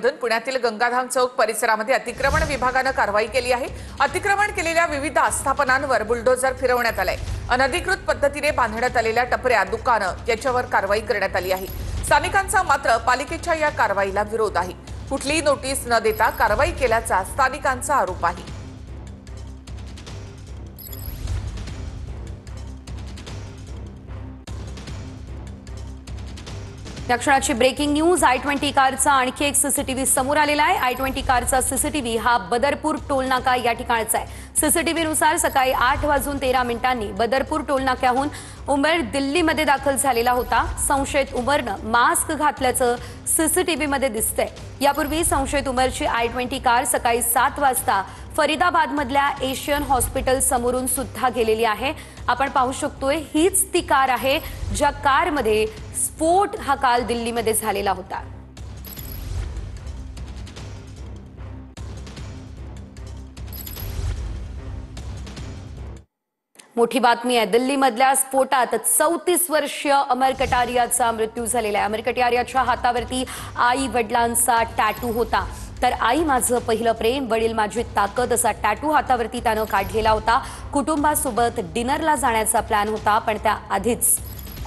घटनेमधून पुण्यातील गंगाधाम चौक परिसरामध्ये अतिक्रमण विभागाने कारवाई केली आहे। अतिक्रमण केलेल्या विविध आस्थापनांवर बुलडोझर फिरवण्यात आलाय। अनधिकृत पद्धतीने बांधण्यात आलेल्या टपऱ्या, दुकानं याच्यावर कारवाई करण्यात आली आहे। स्थानिकांचा मात्र पालिकेच्या या कारवाईला विरोध आहे। कुठलीही नोटीस न देता कारवाई केल्याचा स्थानिकांचा आरोप आहे। या क्षणाची ब्रेकिंग न्यूज। I-20 कारचा आणखी एक सीसीटीव्ही समोर आलेला आहे। I-20 कारचा सीसीटीव्ही हा बदरपूर टोलनाका या ठिकाणचा आहे। सीसीटीव्हीनुसार सकाळी 8:13 बदरपूर टोलनाक्याहून उमर दिल्लीमध्ये दाखल झालेला होता। संशयित उमरनं मास्क घातल्याचं सीसीटीव्हीमध्ये दिसतंय। यापूर्वी संशयित उमरची I-20 कार सकाळी 7 वाजता फरीदाबादमधल्या एशियन हॉस्पिटल समोरून सुद्धा गेलेली आहे। आपण पाहू शकतोय हीच ती कार आहे ज्या कारमध्ये स्फोट हा काल दिल्लीमध्ये झालेला होता। मोठी बातमी आहे। दिल्लीमधल्या स्फोटात 34 वर्षीय अमर कटारियाचा मृत्यू झालेला आहे। अमर कटारियाच्या हातावरती आई वडिलांचा टॅटू होता। तर आई माझं पहिलं प्रेम, वडील माझी ताकद असा टॅटू हातावरती त्यानं काढलेला होता। कुटुंबासोबत डिनरला जाण्याचा प्लॅन होता, पण त्याआधीच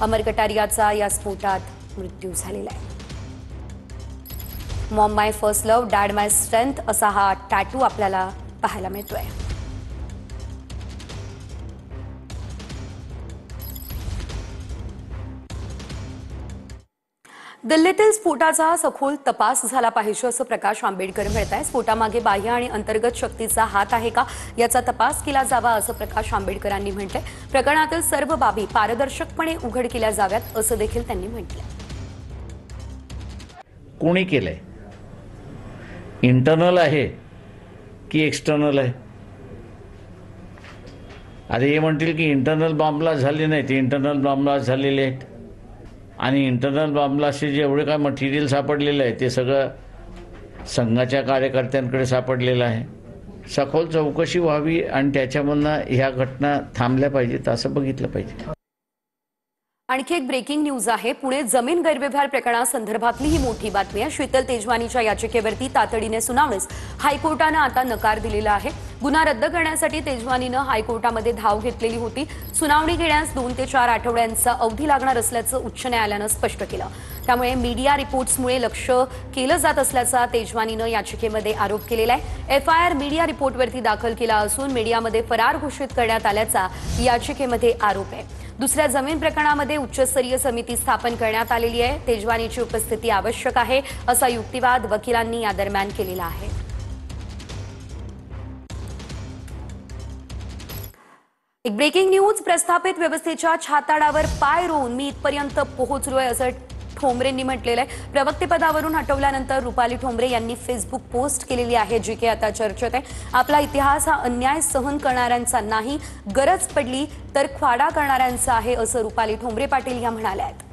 अमर कटारियाचा या स्फोटात मृत्यू झालेला आहे। मॉम माय फर्स्ट लव्ह, डॅड माय स्ट्रेंथ असा हा टॅटू आपल्याला पाहायला मिळतोय। दिल्लीतील स्फोटाचा सखोल तपास झाला पाहिजे असं प्रकाश आंबेडकर म्हणतात। स्फोटामागे बाह्य आणि अंतर्गत शक्तीचा हात आहे का याचा तपास केला जावा असं प्रकाश आंबेडकरांनी म्हटलंय। प्रकरणातील सर्व बाबी पारदर्शकपणे उघड केल्या जाव्यात असं देखील त्यांनी म्हटलंय। कोणी केलंय? इंटरनल आहे की एक्सटर्नल आहे? आता हे म्हणतील की इंटरनल बॉम्ब ब्लास्ट झाले नाही, ते इंटरनल बॉम्ब ब्लास्ट झालेले आहेत। आणि इंटरनल बॉम्ब ब्लास्टचे जेवढे काय मटेरियल सापडलेलं आहे ते सगळं संघाच्या कार्यकर्त्यांकडे सापडलेलं आहे। सखोल चौकशी व्हावी आणि त्याच्यामधनं ह्या घटना थांबल्या पाहिजेत असं बघितलं पाहिजे। आणखी एक ब्रेकिंग न्यूज आहे। पुणे जमीन गैरव्यवहार प्रकरणासंदर्भातली ही मोठी बातमी आहे। शीतल तेजवानीच्या याचिकेवरती तातडीने सुनावणीस हायकोर्टानं आता नकार दिलेला आहे। गुन्हा रद्द करण्यासाठी तेजवानीनं हायकोर्टामध्ये धाव घेतलेली होती। सुनावणी घेण्यास 2 ते 4 आठवड्यांचा अवधी लागणार असल्याचं उच्च न्यायालयानं स्पष्ट केलं। त्यामुळे मीडिया रिपोर्ट्समुळे लक्ष केलं जात असल्याचा तेजवानीनं याचिकेमध्ये आरोप केलेला आहे। FIR मीडिया रिपोर्टवरती दाखल केला असून मीडियामध्ये फरार घोषित करण्यात आल्याचा याचिकेमध्ये आरोप आहे। दुसऱ्या जमीन प्रकरणामध्ये उच्चस्तरीय समिती स्थापन करण्यात आलेली आहे। तेजवानीची उपस्थिती आवश्यक आहे असा युक्तिवाद वकिलांनी या दरम्यान केलेला आहे। एक ब्रेकिंग न्यूज। प्रस्थापित व्यवस्थेच्या छाताडावर पाय रोवून मी इथपर्यंत पोहोचलोय असं ठोंबरेंनी म्हटलेलं आहे। प्रवक्तेपदावरून हटवल्यानंतर रुपाली ठोंबरे यांनी फेसबुक पोस्ट केलेली आहे, जी की आता चर्चेत आहे। आपला इतिहास हा अन्याय सहन करणाऱ्यांचा नाही, गरज पडली तर ख्वाडा करणाऱ्यांचा आहे असं रुपाली ठोंबरे पाटील या म्हणाल्या आहेत।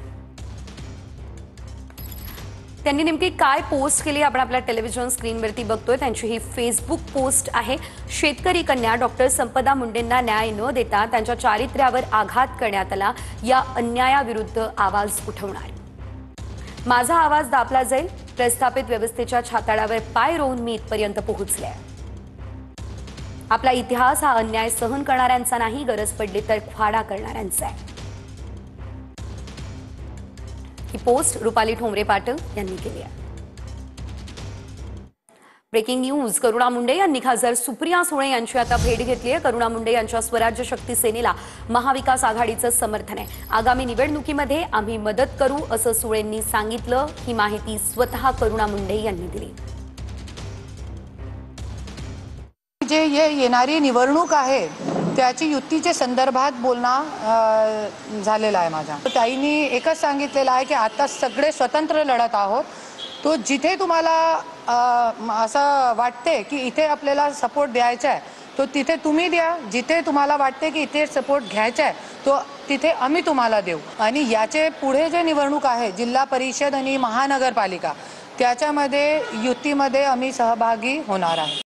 त्यांनी नेमकी काय पोस्ट केली आपण आपल्या टेलिव्हिजन स्क्रीनवरती बघतोय। त्यांची ही फेसबुक पोस्ट आहे। शेतकरी कन्या डॉक्टर संपदा मुंडेंना न्याय न देता त्यांच्या चारित्र्यावर आघात करण्यात आला, या अन्यायाविरुद्ध आवाज उठवणार। माझा आवाज दाबला जाईल। प्रस्थापित व्यवस्थेच्या छाताडावर पाय रोवून मी इथपर्यंत पोहोचले। आपला इतिहास हा अन्याय सहन करणाऱ्यांचा नाही, गरज पडली तर ख्वाडा करणाऱ्यांचा आहे। ही पोस्ट रुपाली ठोंबरे पाटील यांनी केली आहे। Breaking news. करुणा मुंडे यांनी खासदार सुप्रिया सुळे यांची आता भेट घेतली आहे। करुणा मुंडे यांच्या स्वराज्य शक्ती सेनेला महाविकास आघाडीचं समर्थन आहे। आगामी निवडणुकीमध्ये आम्ही मदत करू असं सुळेंनी सांगितलं। ही माहिती स्वतः करुणा मुंडे यांनी दिली। जे येणारी निवडणूक आहे त्याची युतीच्या संदर्भात बोलणं झालेला आहे माझा। ताईंनी एकच सांगितलेलं आहे की आता सगळे स्वतंत्र लढत आहोत। तो जिथे तुम्हाला असं वाटते की इथे आपल्याला सपोर्ट द्यायचा आहे तो तिथे तुम्ही द्या, जिथे तुम्हाला वाटते की इथे सपोर्ट घ्यायचा आहे तो तिथे आम्ही तुम्हाला देऊ। आणि याचे पुढे जे निवडणूक आहे जिल्हा परिषद आणि महानगरपालिका त्याच्यामध्ये युतीमध्ये आम्ही सहभागी होणार आहे।